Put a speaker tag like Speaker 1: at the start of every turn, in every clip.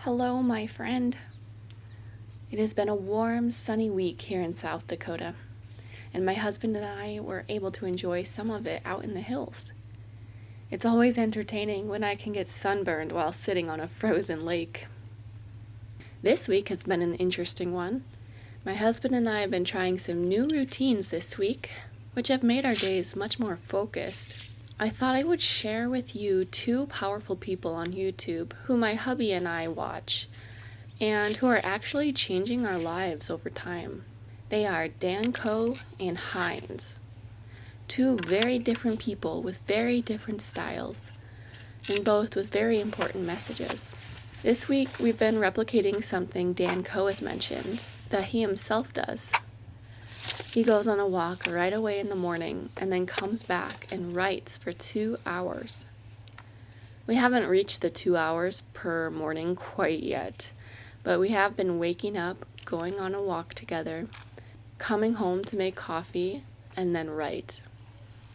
Speaker 1: Hello, my friend. It has been a warm, sunny week here in South Dakota, and my husband and I were able to enjoy some of it out in the hills. It's always entertaining when I can get sunburned while sitting on a frozen lake. This week has been an interesting one. My husband and I have been trying some new routines this week, which have made our days much more focused. I thought I would share with you two powerful people on YouTube who my hubby and I watch, and who are actually changing our lives over time. They are Dan Coe and Heinz, two very different people with very different styles, and both with very important messages. This week we've been replicating something Dan Coe has mentioned that he himself does. He goes on a walk right away in the morning and then comes back and writes for 2 hours. We haven't reached the 2 hours per morning quite yet, but we have been waking up, going on a walk together, coming home to make coffee, and then write.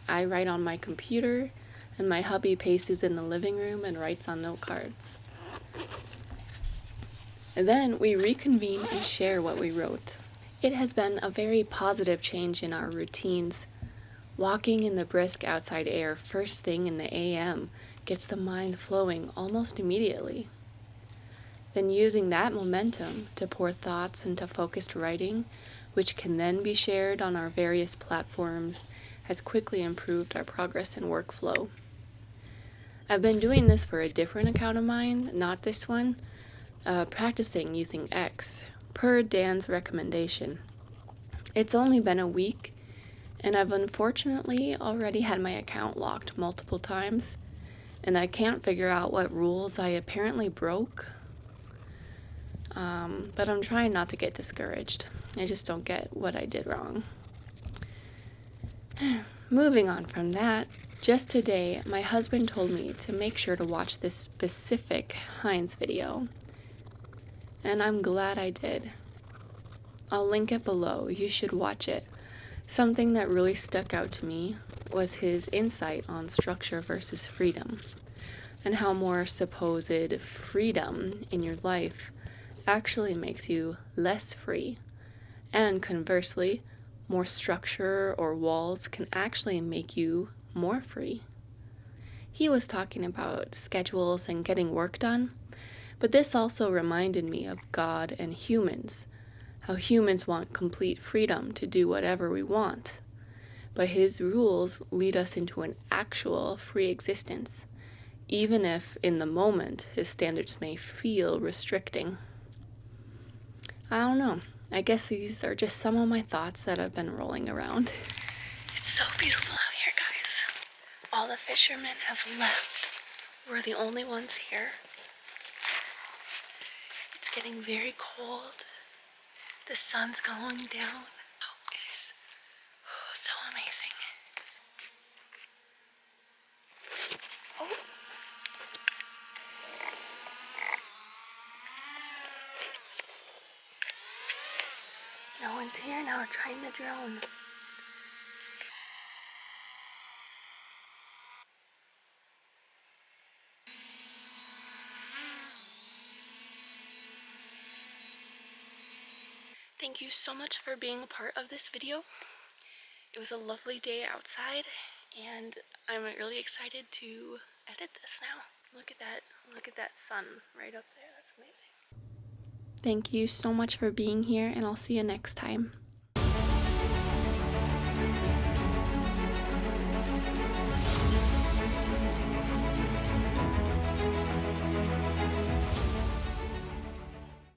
Speaker 1: I write on my computer, and my hubby paces in the living room and writes on note cards. And then we reconvene and share what we wrote. It has been a very positive change in our routines. Walking in the brisk outside air first thing in the AM gets the mind flowing almost immediately. Then using that momentum to pour thoughts into focused writing, which can then be shared on our various platforms, has quickly improved our progress and workflow. I've been doing this for a different account of mine, not this one, practicing using X, per Dan's recommendation. It's only been a week, and I've unfortunately already had my account locked multiple times, and I can't figure out what rules I apparently broke. But I'm trying not to get discouraged. I just don't get what I did wrong. Moving on from that, just today, my husband told me to make sure to watch this specific Heinz video. And I'm glad I did. I'll link it below. You should watch it. Something that really stuck out to me was his insight on structure versus freedom, and how more supposed freedom in your life actually makes you less free, and conversely, more structure or walls can actually make you more free. He was talking about schedules and getting work done, but this also reminded me of God and humans, how humans want complete freedom to do whatever we want, but his rules lead us into an actual free existence, even if in the moment his standards may feel restricting. I don't know. I guess these are just some of my thoughts that have been rolling around. It's so beautiful out here, guys. All the fishermen have left. We're the only ones here. It's getting very cold. The sun's going down. Oh, it is so amazing. Oh. No one's here. Now we're trying the drone. Thank you so much for being a part of this video. It was a lovely day outside, and I'm really excited to edit this now. Look at that sun right up there. That's amazing. Thank you so much for being here, and I'll see you next time.